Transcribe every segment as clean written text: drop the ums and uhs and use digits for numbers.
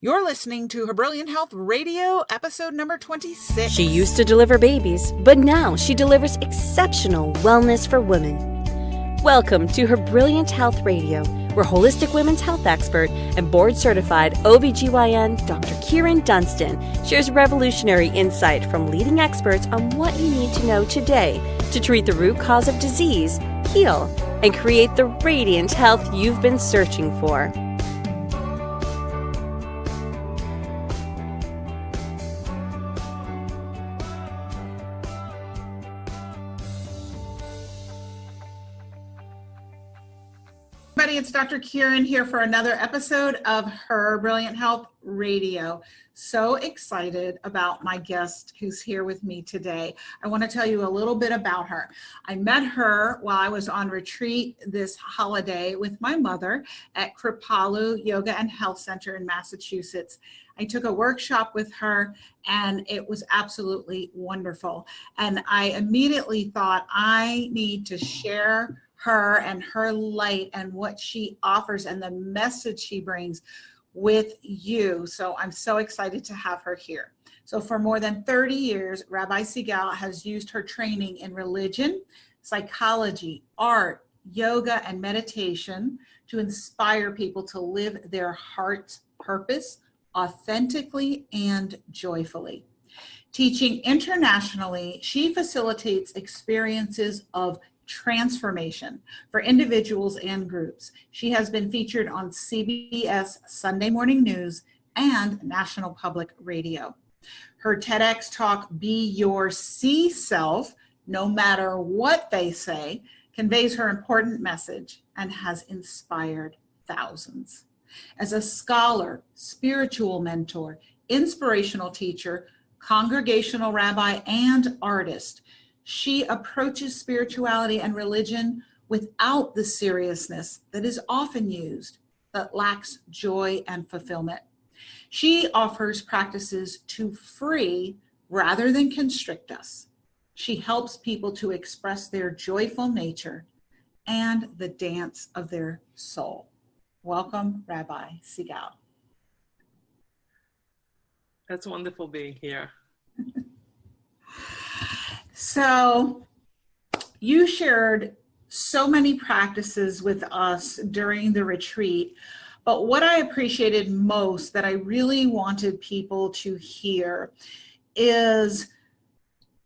You're listening to Her Brilliant Health Radio, episode number 26. She used to deliver babies, but now she delivers exceptional wellness for women. Welcome to Her Brilliant Health Radio, where holistic women's health expert and board-certified OBGYN Dr. Kyrin Dunstan shares revolutionary insight from leading experts on what you need to know today to treat the root cause of disease, heal, and create the radiant health you've been searching for. It's Dr. Kyrin here for another episode of Her Brilliant Health Radio. So excited about my guest who's here with me today. I want to tell you a little bit about her. I met her while I was on retreat this holiday with my mother at Kripalu Yoga and Health Center in Massachusetts. I took a workshop with her and it was absolutely wonderful. And I immediately thought I need to share her and her light and what she offers and the message she brings with you. So I'm so excited to have her here. So for more than 30 years, Rabbi Sigal has used her training in religion, psychology, art, yoga, and meditation to inspire people to live their heart's purpose authentically and joyfully. Teaching internationally, she facilitates experiences of transformation for individuals and groups. She has been featured on CBS Sunday Morning News and National Public Radio. Her TEDx talk, Be Your C Self, No Matter What They Say, conveys her important message and has inspired thousands. As a scholar, spiritual mentor, inspirational teacher, congregational rabbi, and artist, she approaches spirituality and religion without the seriousness that is often used, that lacks joy and fulfillment. She offers practices to free rather than constrict us. She helps people to express their joyful nature and the dance of their soul. Welcome, Rabbi Sigal. That's wonderful being here. So you shared so many practices with us during the retreat, but what I appreciated most that I really wanted people to hear is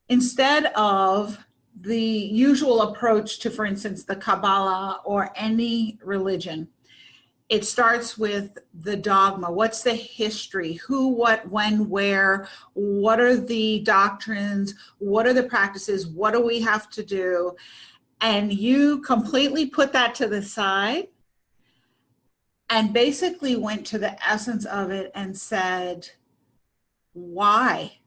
instead of the usual approach to, for instance, the Kabbalah or any religion, it starts with the dogma. What's the history? Who, what, when, where? What are the doctrines? What are the practices? What do we have to do? And you completely put that to the side and basically went to the essence of it and said, why?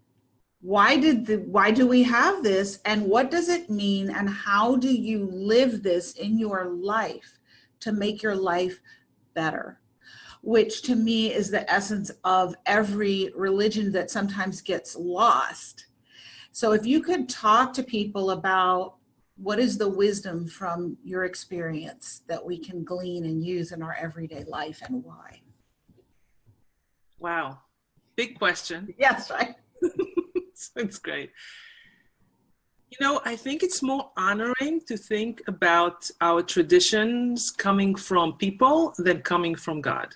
Why do we have this? And what does it mean? And how do you live this in your life to make your life better? Which to me is the essence of every religion that sometimes gets lost. So if you could talk to people about what is the wisdom from your experience that we can glean and use in our everyday life and why? Wow. Big question. Yes, right. It's great. You know, I think it's more honoring to think about our traditions coming from people than coming from God.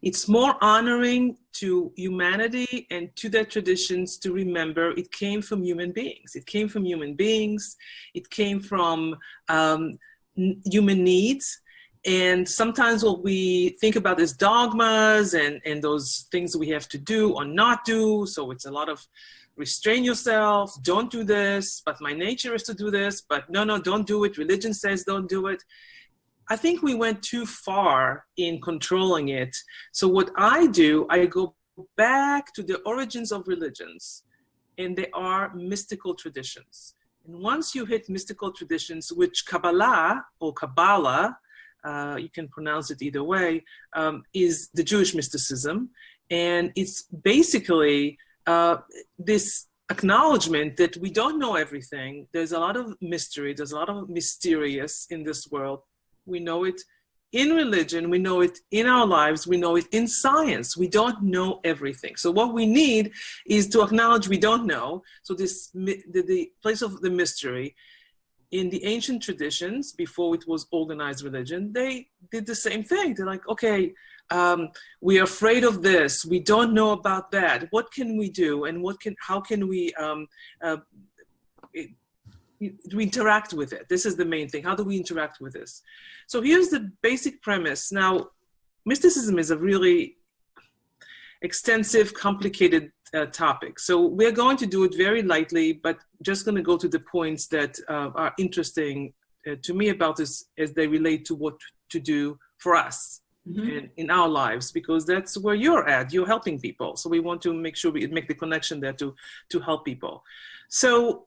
It's more honoring to humanity and to their traditions to remember it came from human beings. It came from human beings. It came from human needs. And sometimes what we think about is dogmas and those things we have to do or not do. So it's a lot of restrain yourself, don't do this, but my nature is to do this, but no, don't do it. Religion says don't do it. I think we went too far in controlling it. So what I do, I go back to the origins of religions, and they are mystical traditions. And once you hit mystical traditions, which Kabbalah or Kabbalah, you can pronounce it either way, is the Jewish mysticism. And it's basically this acknowledgement that we don't know everything. There's a lot of mystery. There's a lot of mysterious in this world. We know it in religion, we know it in our lives, we know it in science. We don't know everything. So what we need is to acknowledge we don't know. So the place of the mystery, in the ancient traditions, before it was organized religion, they did the same thing. They're like, okay, we are afraid of this. We don't know about that. What can we do? And how can we interact with it? This is the main thing. How do we interact with this? So here's the basic premise. Now, mysticism is a really extensive, complicated topic. So we're going to do it very lightly, but just going to go to the points that are interesting to me about this as they relate to what to do for us in our lives, because that's where you're at. You're helping people. So we want to make sure we make the connection there to help people. So,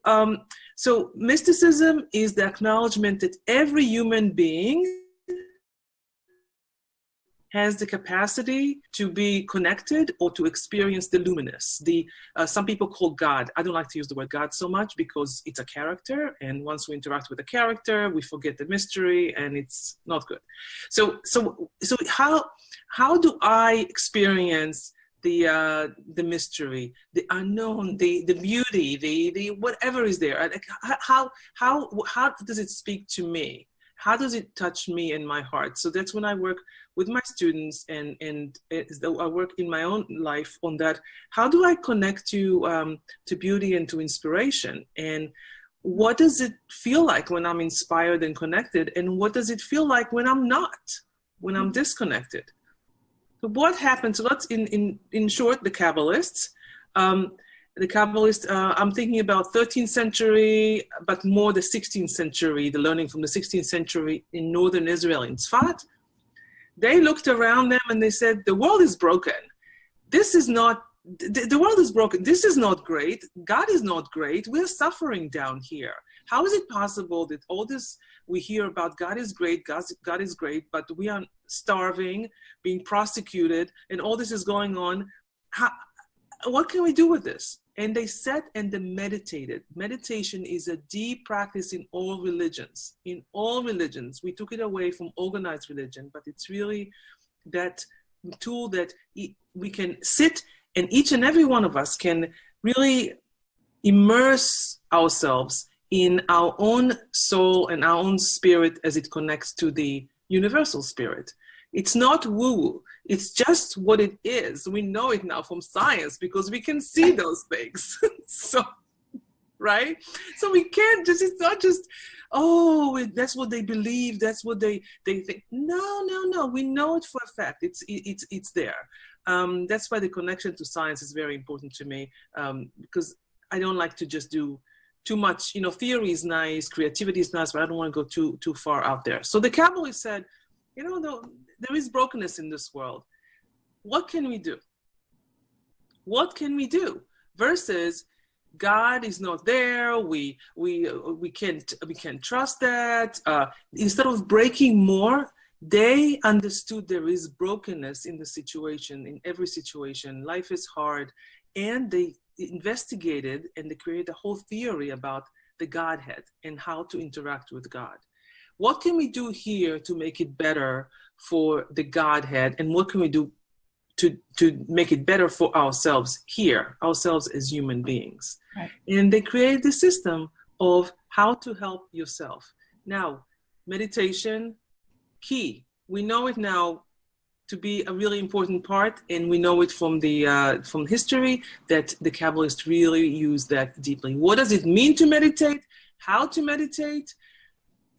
so mysticism is the acknowledgement that every human being has the capacity to be connected or to experience the luminous. Some people call God. I don't like to use the word God so much because it's a character, and once we interact with a character, we forget the mystery, and it's not good. So how do I experience the mystery, the unknown, the beauty, the whatever is there? How does it speak to me? How does it touch me in my heart? So that's when I work with my students, and I work in my own life on that. How do I connect to beauty and to inspiration? And what does it feel like when I'm inspired and connected? And what does it feel like when I'm not, when I'm disconnected? So what happens? So let's, in short, the Kabbalists. The Kabbalists, I'm thinking about 13th century, but more the 16th century, the learning from the 16th century in northern Israel, in Tzfat. They looked around them and they said, the world is broken. This is not, the world is broken. This is not great. God is not great. We're suffering down here. How is it possible that all this we hear about God is great, God is great, but we are starving, being prosecuted, and all this is going on? What can we do with this? And they sat and they meditated. Meditation is a deep practice in all religions. In all religions, we took it away from organized religion, but it's really that tool that we can sit, and each and every one of us can really immerse ourselves in our own soul and our own spirit as it connects to the universal spirit. It's not woo-woo. It's just what it is. We know it now from science because we can see those things. So, right? So we can't just, it's not just, oh, that's what they believe. That's what they think. No. We know it for a fact. It's there. That's why the connection to science is very important to me, because I don't like to just do too much, theory is nice, creativity is nice, but I don't want to go too far out there. So the Kabbalists said, there is brokenness in this world. What can we do? What can we do? Versus God is not there. We can't trust that. Instead of breaking more, they understood there is brokenness in the situation, in every situation. Life is hard, and they investigated and they created a whole theory about the Godhead and how to interact with God. What can we do here to make it better for the Godhead, and what can we do to make it better for ourselves here, ourselves as human beings? Right. And they created the system of how to help yourself. Now, meditation, key. We know it now to be a really important part, and we know it from history that the Kabbalists really use that deeply. What does it mean to meditate? How to meditate?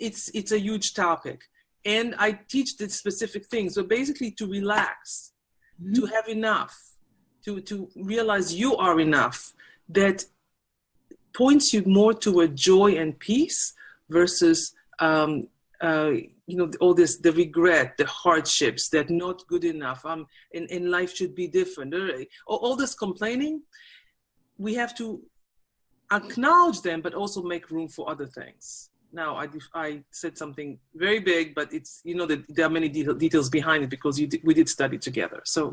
It's a huge topic. And I teach the specific things. So basically to relax, to have enough, to realize you are enough, that points you more toward joy and peace versus, all this, the regret, the hardships, that not good enough, and life should be different. All this complaining, we have to acknowledge them, but also make room for other things. Now, I said something very big, but it's, that there are many details behind it because we did study together. So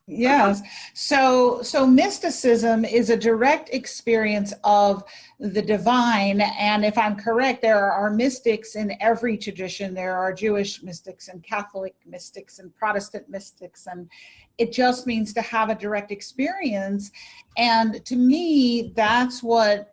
Yes. So mysticism is a direct experience of the divine. And if I'm correct, there are mystics in every tradition. There are Jewish mystics and Catholic mystics and Protestant mystics. And it just means to have a direct experience. And to me, that's what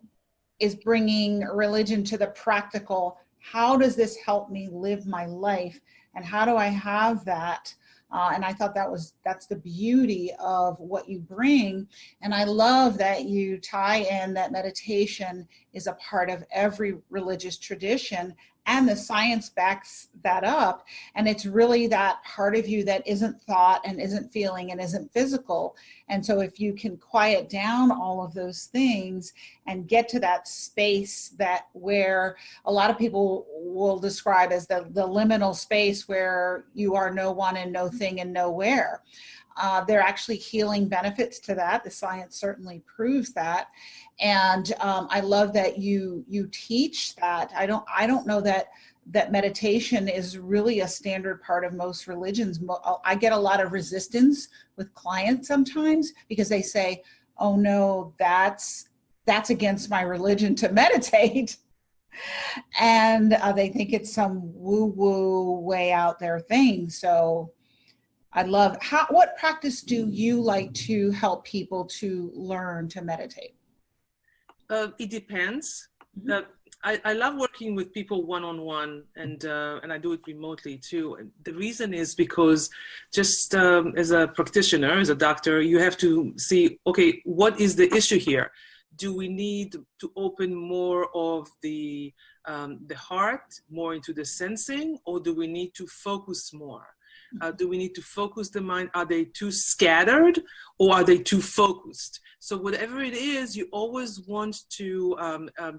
is bringing religion to the practical. How does this help me live my life? And how do I have that? And I thought that's the beauty of what you bring. And I love that you tie in that meditation is a part of every religious tradition, and the science backs that up. And it's really that part of you that isn't thought and isn't feeling and isn't physical. And so if you can quiet down all of those things and get to that space that where a lot of people will describe as the liminal space where you are no one and no thing and nowhere. There are actually healing benefits to that. The science certainly proves that. And I love that you teach that. I don't know that meditation is really a standard part of most religions. I get a lot of resistance with clients sometimes because they say, oh no, that's against my religion to meditate. And they think it's some woo-woo way out there thing. So I love what practice do you like to help people to learn to meditate? It depends. I love working with people one-on-one, and I do it remotely too. And the reason is because just as a practitioner, as a doctor, you have to see, okay, what is the issue here? Do we need to open more of the heart, more into the sensing, or do we need to focus more? Do we need to focus the mind? Are they too scattered or are they too focused? So whatever it is, you always want to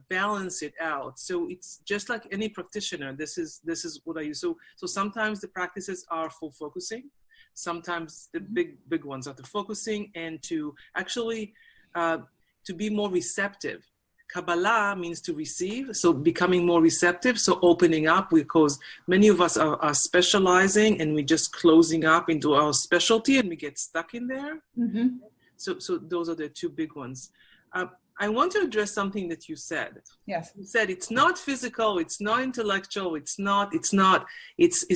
balance it out. So it's just like any practitioner. This is what I use. So sometimes the practices are for focusing. Sometimes the big ones are to focusing and to actually to be more receptive. Kabbalah means to receive, so becoming more receptive, so opening up, because many of us are specializing and we're just closing up into our specialty and we get stuck in there. Mm-hmm. So those are the two big ones. I want to address something that you said. Yes. You said it's not physical, it's not intellectual, it's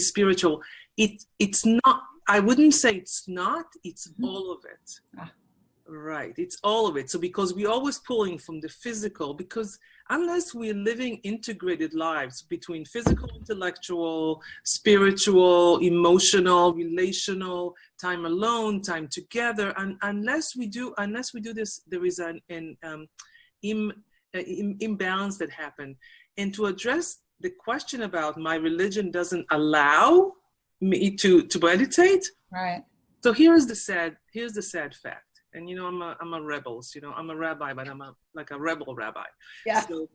spiritual. It's not, I wouldn't say it's not, it's all of it. Right, it's all of it. So because we're always pulling from the physical, because unless we're living integrated lives between physical, intellectual, spiritual, emotional, relational, time alone, time together, and unless we do this, there is an imbalance that happens. And to address the question about my religion doesn't allow me to meditate. Right. So here's the sad fact. And, I'm a rebel, I'm a rabbi, but I'm like a rebel rabbi. Yeah. So,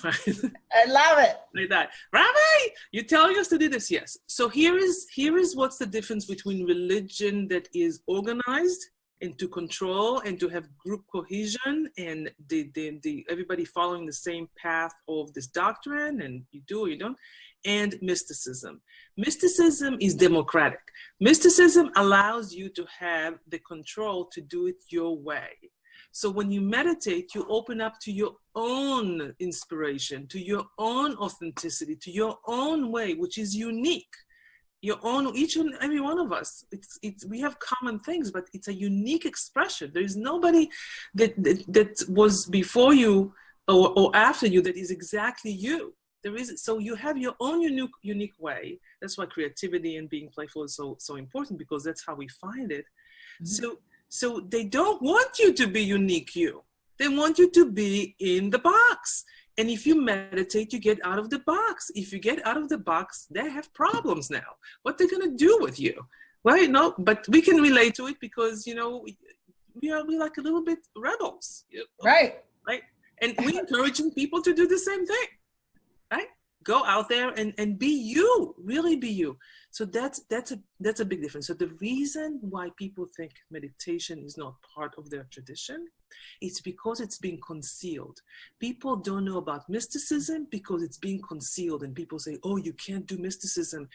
I love it. Like that. Rabbi, you're telling us to do this? Yes. So here is what's the difference between religion that is organized and to control and to have group cohesion and the everybody following the same path of this doctrine, and you do or you don't, and mysticism. Mysticism is democratic. Mysticism allows you to have the control to do it your way. So when you meditate, you open up to your own inspiration, to your own authenticity, to your own way, which is unique. Your own, each and every one of us. We have common things, but it's a unique expression. There is nobody that was before you or after you that is exactly you. So you have your own unique way. That's why creativity and being playful is so important, because that's how we find it. Mm-hmm. So they don't want you to be unique you. They want you to be in the box. And if you meditate, you get out of the box. If you get out of the box, they have problems now. What they're going to do with you? Well, no, but we can relate to it because, we're like a little bit rebels. Right. Right. And we're encouraging people to do the same thing. Right? Go out there and be you, really be you. So that's a big difference. So the reason why people think meditation is not part of their tradition, it's because it's being concealed. People don't know about mysticism because it's being concealed, and people say, oh, you can't do mysticism.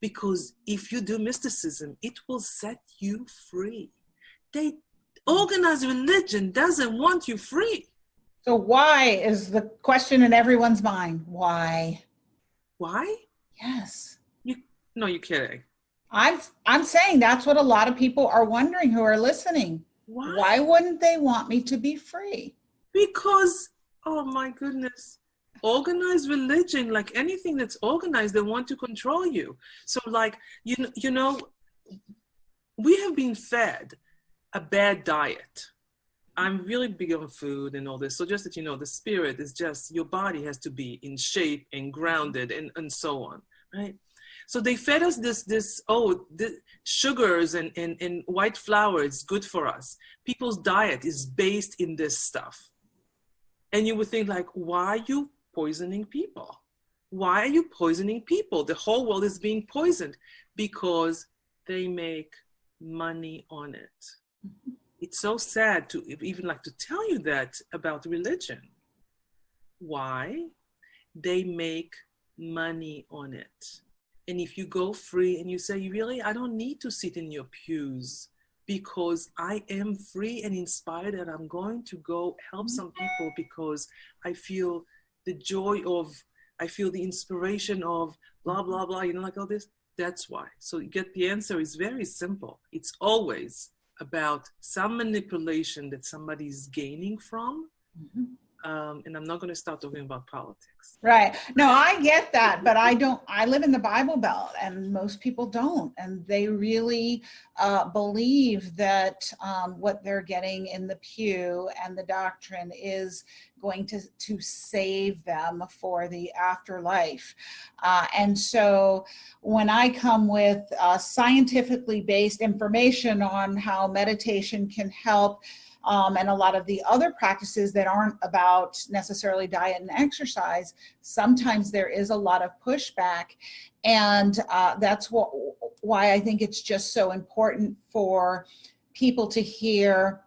because if you do mysticism, it will set you free. Organized religion doesn't want you free. So why is the question in everyone's mind? Why? Why? Yes. No, you're kidding. I'm saying that's what a lot of people are wondering who are listening. Why wouldn't they want me to be free? Because, oh my goodness, organized religion, like anything that's organized, they want to control you. So like, you know, we have been fed a bad diet. I'm really big on food and all this. So just that you know, the spirit is just, your body has to be in shape and grounded and so on, right? So they fed us this sugars and white flour is good for us. People's diet is based in this stuff. And you would think like, why are you poisoning people? Why are you poisoning people? The whole world is being poisoned because they make money on it. It's so sad to even like to tell you that about religion. Why? They make money on it. And if you go free and you say, really, I don't need to sit in your pews because I am free and inspired and I'm going to go help some people because I feel the joy of, I feel the inspiration of blah, blah, blah, you know, like all this. That's why. So you get the answer is very simple. It's always about some manipulation that somebody's gaining from. And I'm not going to start talking about politics. Right. No, I get that, but I live in the Bible Belt and most people don't. And they really believe that what they're getting in the pew and the doctrine is going to save them for the afterlife. And so when I come with scientifically based information on how meditation can help, and a lot of the other practices that aren't about necessarily diet and exercise, sometimes there is a lot of pushback. And that's why I think it's just so important for people to hear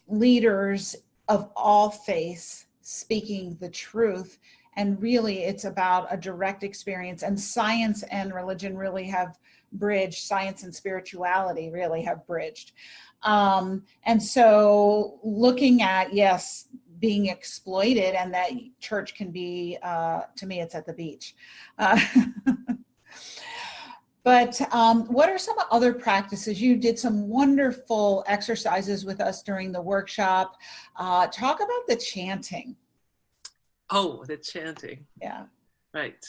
leaders of all faiths speaking the truth. And really, it's about a direct experience. And science and religion really have bridged, science and spirituality really have bridged. And so looking at, yes, being exploited and that church can be, to me, it's at the beach. But what are some other practices? You did some wonderful exercises with us during the workshop. Talk about the chanting. Oh, the chanting. Yeah. Right.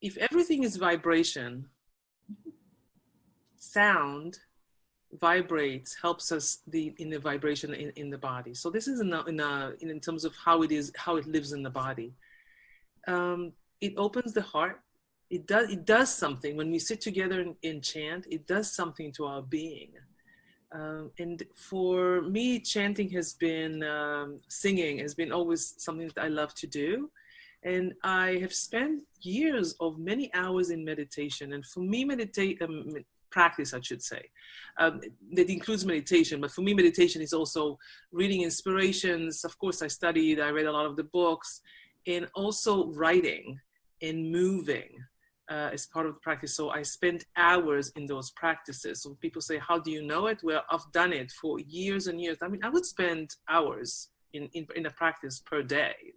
If everything is vibration, sound vibrates, helps us in the vibration in the body. So this is in terms of how it lives in the body. It opens the heart. It does something when we sit together and chant. It does something to our being. And for me, chanting has been, singing has been always something that I love to do. And I have spent years of many hours in meditation. And for me, practice, I should say, that includes meditation. But for me, meditation is also reading inspirations. Of course, I read a lot of the books, and also writing and moving as part of the practice. So I spent hours in those practices. So people say, how do you know it? Well, I've done it for years and years. I mean, I would spend hours in a practice per day.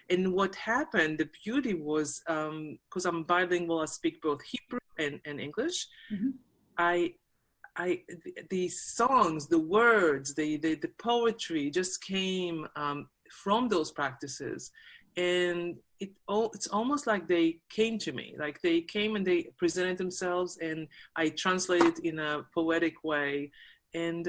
And what happened, the beauty was, because I'm bilingual, I speak both Hebrew and English. The songs, the words, the poetry just came from those practices. And it's almost like they came to me, like they came and they presented themselves, and I translated in a poetic way. And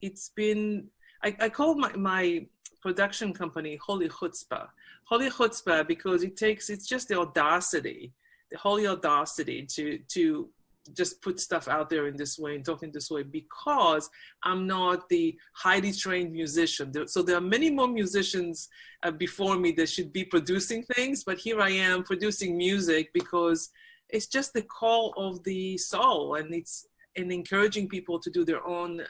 it's been, I call my production company Holy Chutzpah. Holy Chutzpah, because it's just the audacity, the holy audacity to just put stuff out there in this way and talk in this way, because I'm not the highly trained musician. So there are many more musicians before me that should be producing things, but here I am producing music because it's just the call of the soul, and it's encouraging people to do their own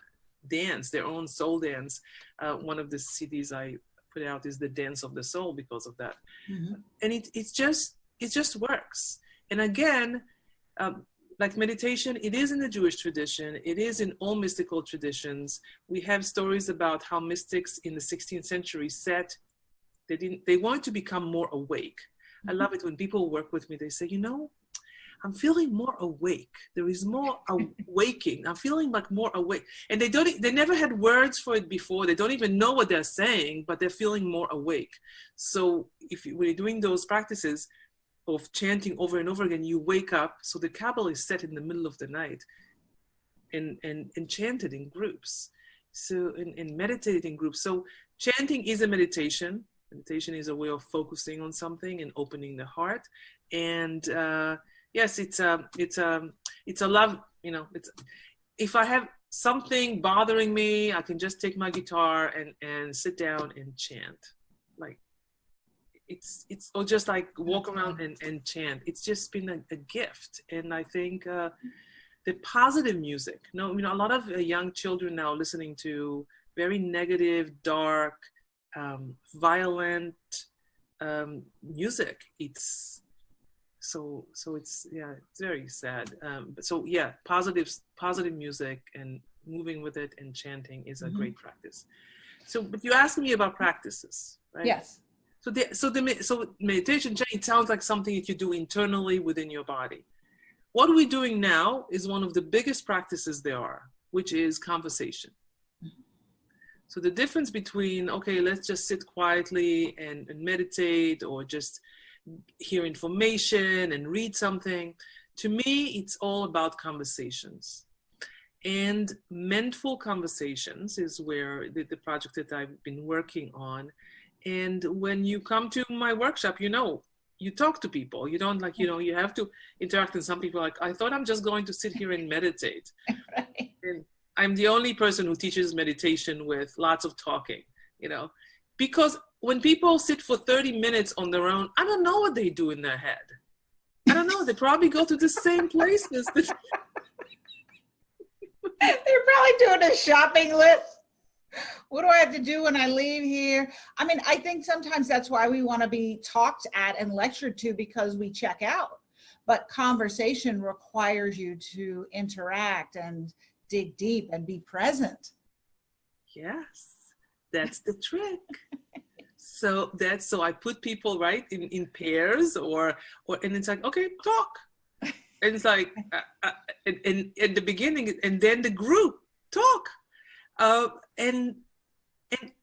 dance, their own soul dance. One of the CDs I put out is the dance of the soul because of that. Mm-hmm. And it just works. And again, like meditation, it is in the Jewish tradition. It is in all mystical traditions. We have stories about how mystics in the 16th century said they wanted to become more awake. Mm-hmm. I love it when people work with me. They say, I'm feeling more awake. There is more awaking. I'm feeling like more awake. And they never had words for it before. They don't even know what they're saying, but they're feeling more awake. So when you're doing those practices of chanting over and over again, you wake up. So the Kabbalah is set in the middle of the night and chanted in groups. So, and meditated in groups. So chanting is a meditation. Meditation is a way of focusing on something and opening the heart. And, yes, it's a love, if I have something bothering me, I can just take my guitar and sit down and chant. Like or just like walk around and chant. It's just been a gift. And I think the positive music, a lot of young children now listening to very negative, dark, violent music. So it's very sad. Positive music and moving with it and chanting is a great practice. So, but you asked me about practices, right? Yes. So meditation, it sounds like something that you do internally within your body. What we're doing now is one of the biggest practices there are, which is conversation. So the difference between, okay, let's just sit quietly and meditate, or just hear information and read something. To me, it's all about conversations. And Mendful conversations is where the project that I've been working on. And when you come to my workshop, you talk to people. You don't you have to interact. And some people are like, I thought I'm just going to sit here and meditate. Right. And I'm the only person who teaches meditation with lots of talking, because when people sit for 30 minutes on their own, I don't know what they do in their head. I don't know. They probably go to the same places. They're probably doing a shopping list. What do I have to do when I leave here? I mean, I think sometimes that's why we want to be talked at and lectured to, because we check out. But conversation requires you to interact and dig deep and be present. Yes, that's the trick. So I put people right in pairs or and it's like, okay, talk. And it's like, and at the beginning, and then the group talk. And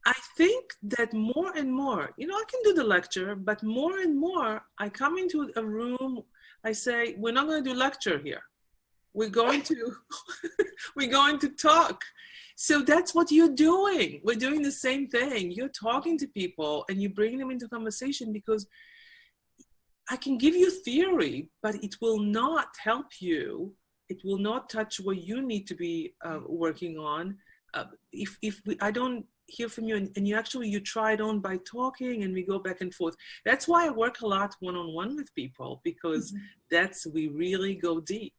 I think that more and more, I can do the lecture, but more and more I come into a room, I say, we're not going to do lecture here. We're going to talk. So that's what you're doing. We're doing the same thing. You're talking to people and you bring them into conversation, because I can give you theory, but it will not help you. It will not touch what you need to be working on. If I don't hear from you and you try it on by talking, and we go back and forth. That's why I work a lot one-on-one with people, because we really go deep.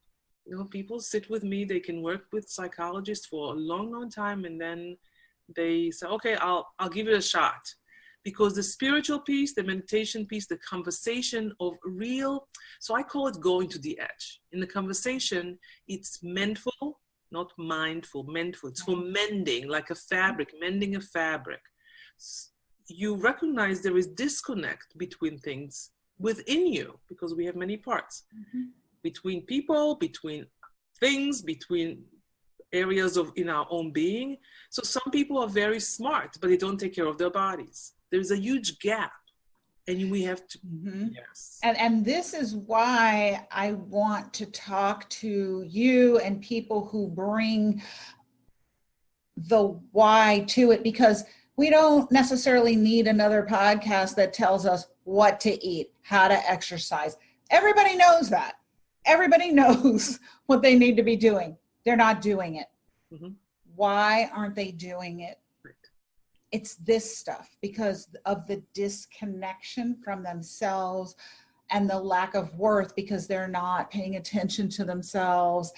People sit with me, they can work with psychologists for a long, long time, and then they say, okay, I'll give it a shot. Because the spiritual piece, the meditation piece, the conversation of real, so I call it going to the edge. In the conversation, it's mendful, not mindful, mendful. It's for mending, like a fabric, mending a fabric. You recognize there is disconnect between things within you, because we have many parts. Between people, between things, between areas in our own being. So some people are very smart, but they don't take care of their bodies. There's a huge gap, and we have to, yes. And this is why I want to talk to you and people who bring the why to it, because we don't necessarily need another podcast that tells us what to eat, how to exercise. Everybody knows that. Everybody knows what they need to be doing. They're not doing it. Why aren't they doing it? It's this stuff, because of the disconnection from themselves and the lack of worth, because they're not paying attention to themselves,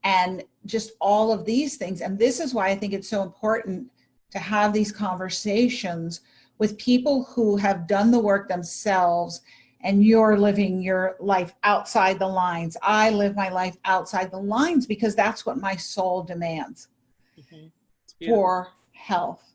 and just all of these things. And this is why I think it's so important to have these conversations with people who have done the work themselves, and you're living your life outside the lines. I live my life outside the lines because that's what my soul demands for health.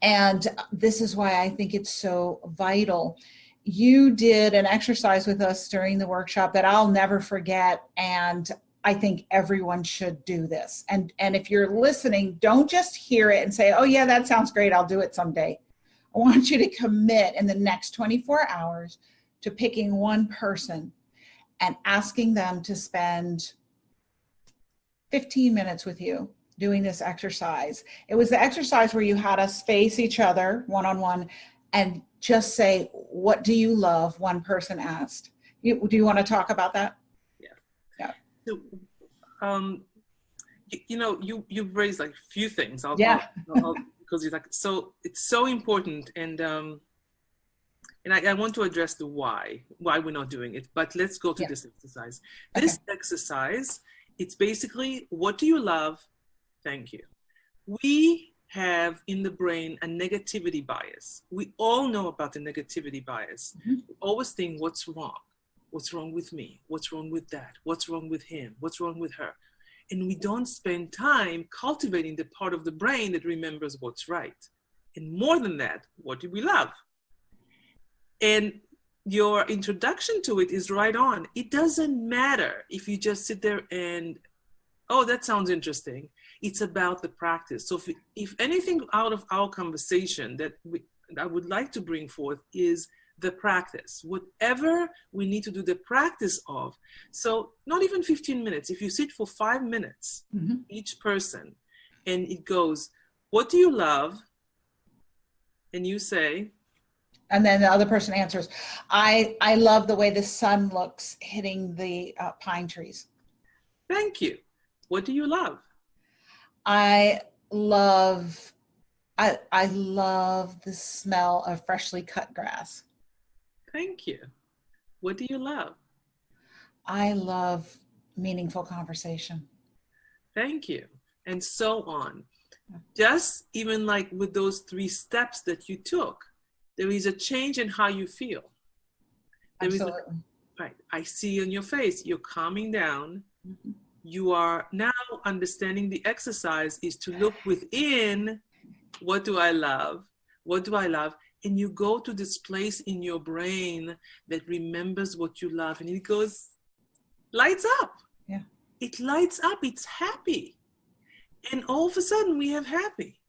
And this is why I think it's so vital. You did an exercise with us during the workshop that I'll never forget, and I think everyone should do this. And if you're listening, don't just hear it and say, oh yeah, that sounds great, I'll do it someday. I want you to commit in the next 24 hours to picking one person and asking them to spend 15 minutes with you doing this exercise. It was the exercise where you had us face each other one-on-one and just say, what do you love? One person asked. Do you want to talk about that? Yeah. So, you've raised like a few things. I'll because it's like, so it's so important. And I want to address the why we're not doing it, but let's go to this exercise. This exercise, it's basically, what do you love? Thank you. We have in the brain a negativity bias. We all know about the negativity bias. We always think, what's wrong? What's wrong with me? What's wrong with that? What's wrong with him? What's wrong with her? And we don't spend time cultivating the part of the brain that remembers what's right. And more than that, what do we love? And your introduction to it is right on. It doesn't matter if you just sit there and, oh, that sounds interesting. It's about the practice. So if anything out of our conversation that I would like to bring forth is the practice, whatever we need to do the practice of. So not even 15 minutes. If you sit for 5 minutes, each person, and it goes, what do you love? And you say, and then the other person answers, I love the way the sun looks hitting the pine trees. Thank you. What do you love? I love the smell of freshly cut grass. Thank you. What do you love? I love meaningful conversation. Thank you. And so on. Just even like with those 3 steps that you took, there is a change in how you feel. Absolutely. Right. I see on your face, you're calming down. You are now understanding the exercise is to look within. What do I love? What do I love? And you go to this place in your brain that remembers what you love, and it goes, lights up. Yeah. It lights up. It's happy. And all of a sudden we have happy.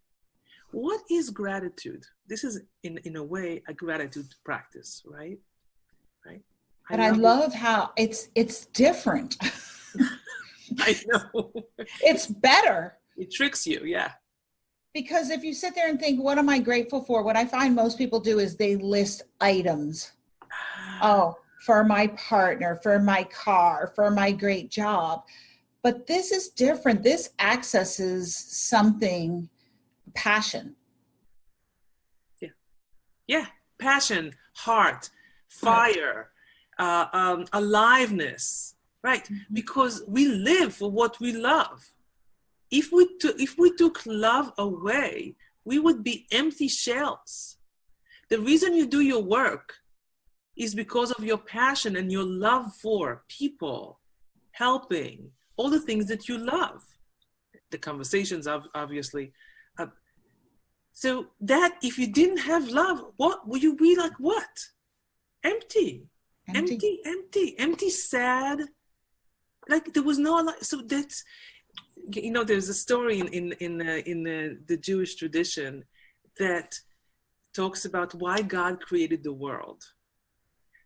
What is gratitude? This is in a way a gratitude practice, right? Right. But I love how it's different. I know. It's better. It tricks you, yeah. Because if you sit there and think, what am I grateful for? What I find most people do is they list items. Oh, for my partner, for my car, for my great job. But this is different. This accesses something, passion. Yeah. Passion, heart, fire, aliveness, right? Because we live for what we love. If we took love away, we would be empty shells. The reason you do your work is because of your passion and your love for people, helping, all the things that you love. The conversations, obviously. So that if you didn't have love, what would you be like? What? Empty, sad. Like there was no. So that's. There's a story in the Jewish tradition that talks about why God created the world.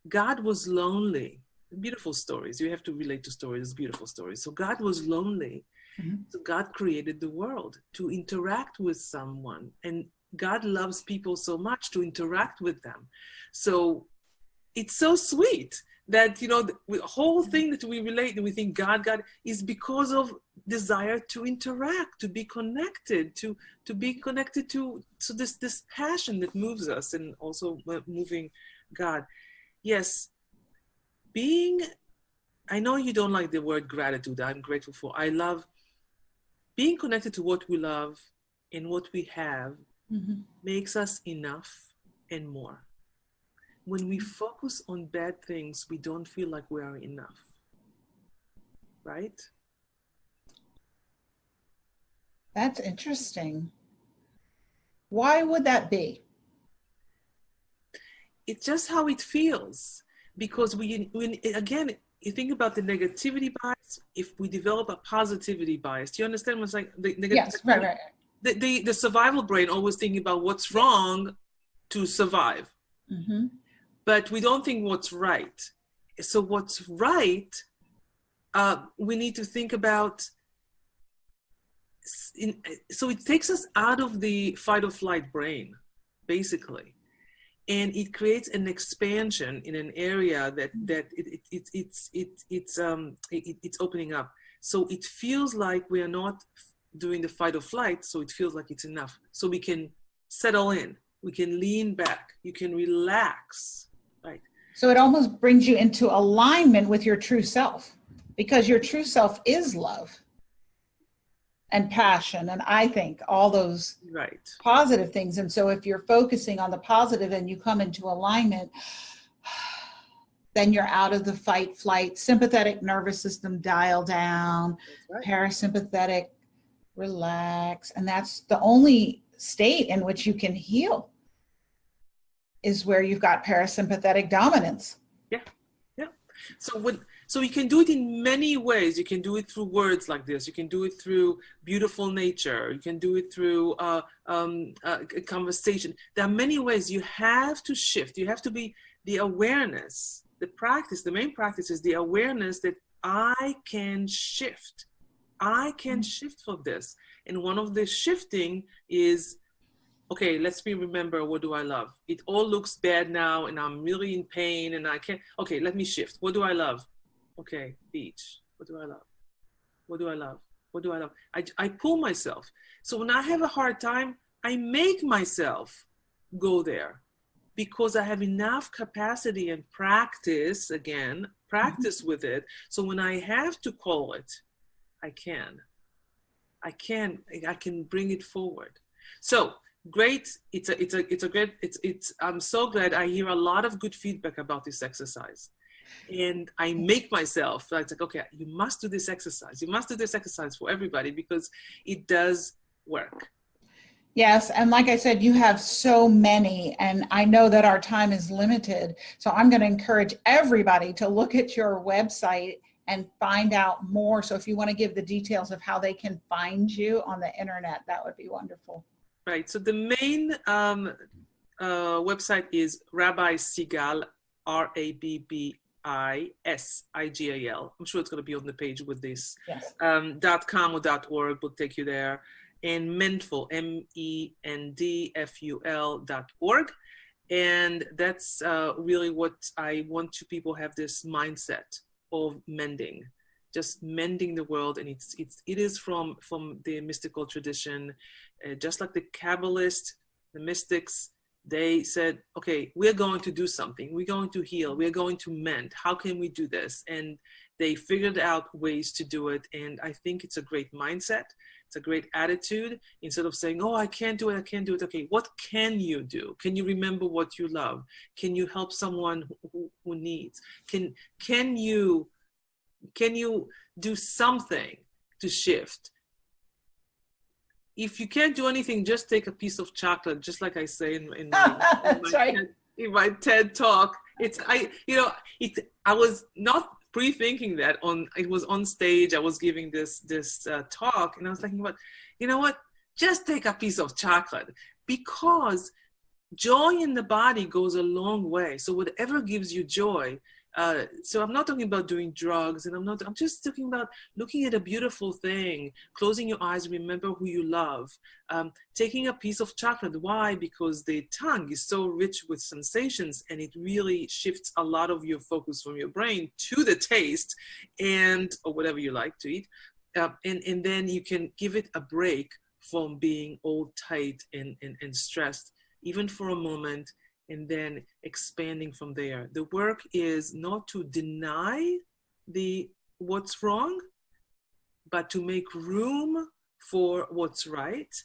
God was lonely. Beautiful stories. You have to relate to stories, beautiful stories. So God was lonely. So God created the world to interact with someone. And God loves people so much to interact with them. So it's so sweet that, the whole thing that we relate and we think God is because of desire to interact, to be connected, to be connected to this passion that moves us and also moving God. Yes, I know you don't like the word gratitude. I'm grateful for. I love being connected to what we love and what we have makes us enough. and more. When we focus on bad things, we don't feel like we are enough, right? That's interesting. Why would that be? It's just how it feels. Because again, you think about the negativity bias, if we develop a positivity bias, do you understand what's like? Yes, right. The survival brain always thinking about what's wrong to survive. Mm-hmm. But we don't think what's right. So what's right, we need to think about, so it takes us out of the fight or flight brain, basically. And it creates an expansion in an area that it's opening up. So it feels like we are not doing the fight or flight, so it feels like it's enough. So we can settle in, we can lean back, you can relax, right? So it almost brings you into alignment with your true self, because your true self is love and passion, and I think all those right positive things. And so if you're focusing on the positive and you come into alignment, then you're out of the fight, flight, sympathetic nervous system dial down, right. Parasympathetic, relax. And that's the only state in which you can heal, is where you've got parasympathetic dominance. Yeah. So you can do it in many ways. You can do it through words like this. You can do it through beautiful nature. You can do it through a conversation. There are many ways. You have to shift. You have to be the awareness. The practice, the main practice is the awareness that I can shift. I can shift from this. And one of the shifting is, okay, remember, what do I love? It all looks bad now and I'm really in pain and I can't, okay, let me shift. What do I love? Okay, beach. What do I love? What do I love? What do I love? I pull myself. So when I have a hard time, I make myself go there because I have enough capacity and practice with it. So when I have to call it, I can bring it forward. So great. I'm so glad. I hear a lot of good feedback about this exercise. And I make myself, it's like, okay, you must do this exercise. You must do this exercise for everybody because it does work. Yes. And like I said, you have so many, and I know that our time is limited. So I'm going to encourage everybody to look at your website and find out more. So if you want to give the details of how they can find you on the internet, that would be wonderful. Right. So the main website is Rabbi Sigal, RABBISIGAL. I'm sure it's going to be on the page with this. Yes. .com or .org will take you there. And Mendful, MENDFUL.org. And that's really what I want to people have this mindset of mending, just mending the world. And it is from the mystical tradition, just like the Kabbalists, the mystics. They said, okay, we're going to do something. We're going to heal. We're going to mend. How can we do this? And they figured out ways to do it. And I think it's a great mindset. It's a great attitude. Instead of saying, oh, I can't do it. I can't do it. Okay, what can you do? Can you remember what you love? Can you help someone who needs? Can you do something to shift? If you can't do anything, just take a piece of chocolate, just like I say in my TED talk. I was not pre-thinking that it was on stage. I was giving this talk, and I was thinking about, you know what? Just take a piece of chocolate, because joy in the body goes a long way. So whatever gives you joy. So I'm not talking about doing drugs, and I'm just talking about looking at a beautiful thing, closing your eyes, remember who you love, taking a piece of chocolate. Why? Because the tongue is so rich with sensations, and it really shifts a lot of your focus from your brain to the taste or whatever you like to eat. And then you can give it a break from being all tight and stressed, even for a moment, and then expanding from there. The work is not to deny what's wrong, but to make room for what's right.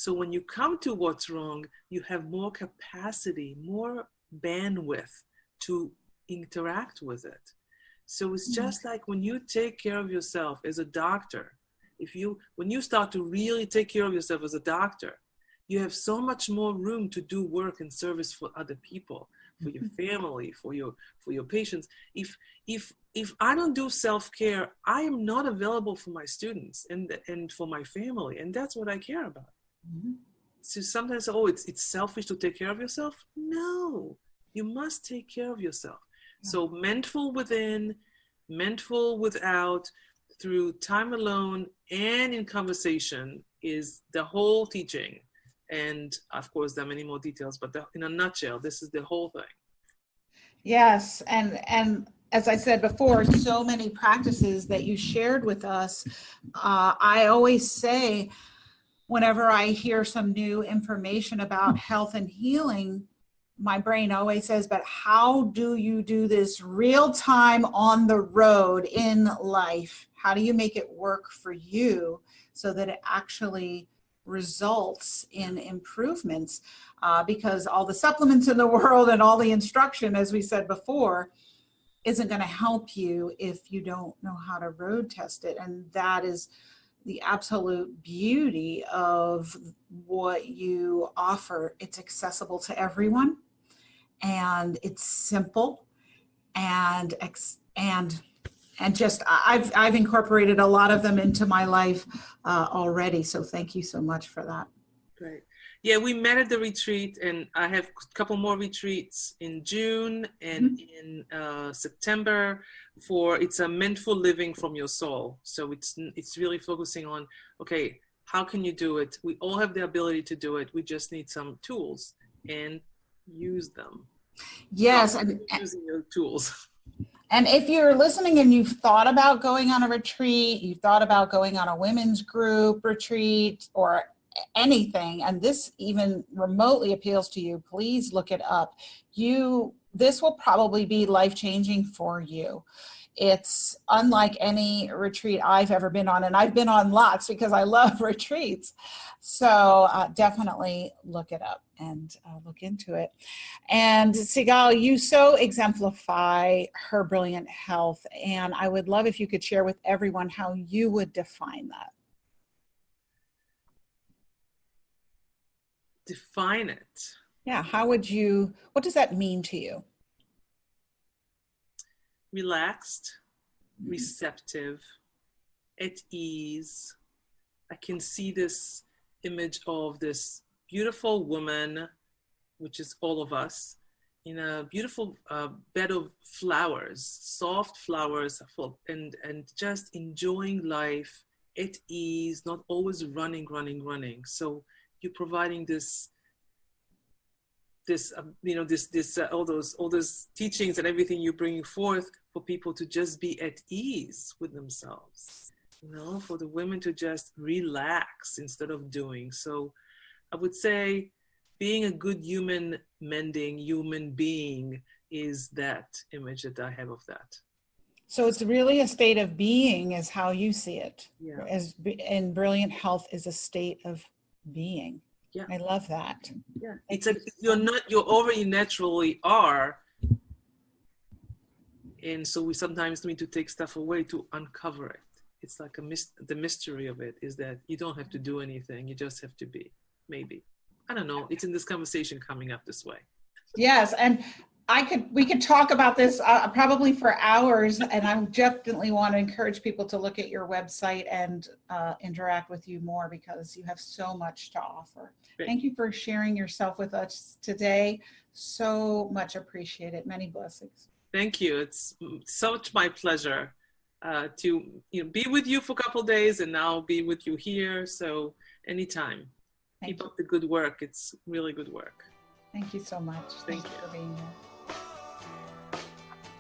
So when you come to what's wrong, you have more capacity, more bandwidth to interact with it. So it's just like when you take care of yourself as a doctor, when you start to really take care of yourself as a doctor, you have so much more room to do work and service for other people, for your family, for your patients. If I don't do self-care, I am not available for my students and for my family, and that's what I care about. So sometimes, it's selfish to take care of yourself. No, you must take care of yourself. So Mendful within, Mendful without, through time alone and in conversation is the whole teaching. And of course, there are many more details, but in a nutshell, this is the whole thing. Yes, and as I said before, so many practices that you shared with us. I always say, whenever I hear some new information about health and healing, my brain always says, but how do you do this real time on the road in life? How do you make it work for you so that it actually results in improvements? Because all the supplements in the world and all the instruction, as we said before, isn't going to help you if you don't know how to road test it. And that is the absolute beauty of what you offer. It's accessible to everyone, and it's simple, and just I've incorporated a lot of them into my life already. So thank you so much for that. Great. Yeah, we met at the retreat, and I have a couple more retreats in June and in September it's a Mendful living from your soul. So it's really focusing on, okay, how can you do it? We all have the ability to do it. We just need some tools and use them. Yes. And using your tools. And if you're listening and you've thought about going on a retreat, you've thought about going on a women's group retreat or anything, and this even remotely appeals to you, please look it up. This will probably be life-changing for you. It's unlike any retreat I've ever been on, and I've been on lots because I love retreats. So definitely look it up and look into it. And Sigal, you so exemplify her brilliant health, and I would love if you could share with everyone how you would define that. Define it. Yeah, what does that mean to you? Relaxed, receptive, at ease. I can see this image of this beautiful woman, which is all of us, in a beautiful bed of flowers, soft flowers, and just enjoying life at ease, not always running. So you're providing all those teachings and everything you're bringing forth for people to just be at ease with themselves, for the women to just relax instead of doing. So I would say being a good mending human being is that image that I have of that. So it's really a state of being is how you see it. Yeah. And brilliant health is a state of being. Yeah. I love that. Yeah. It's like you already naturally are. And so we sometimes need to take stuff away to uncover it. It's like the mystery of it is that you don't have to do anything. You just have to be, maybe. I don't know. It's in this conversation coming up this way. Yes. And we could talk about this probably for hours, and I definitely want to encourage people to look at your website and interact with you more because you have so much to offer. Great. Thank you for sharing yourself with us today. So much appreciated. Many blessings. Thank you. It's such my pleasure to be with you for a couple of days and now be with you here. So anytime. Keep up the good work. It's really good work. Thank you so much. Thank you for being here.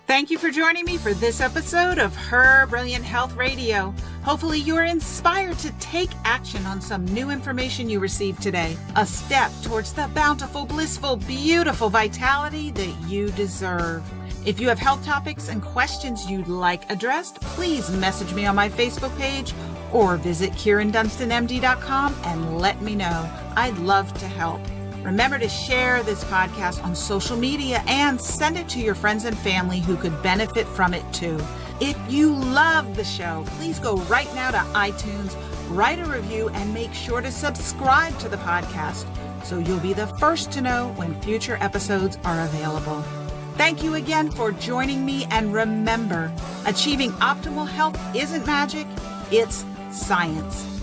Thank you for joining me for this episode of Her Brilliant Health Radio. Hopefully you're inspired to take action on some new information you received today. A step towards the bountiful, blissful, beautiful vitality that you deserve. If you have health topics and questions you'd like addressed, please message me on my Facebook page or visit KyrinDunstonMD.com and let me know. I'd love to help. Remember to share this podcast on social media and send it to your friends and family who could benefit from it too. If you love the show, please go right now to iTunes, write a review, and make sure to subscribe to the podcast so you'll be the first to know when future episodes are available. Thank you again for joining me, and remember, achieving optimal health isn't magic, it's science.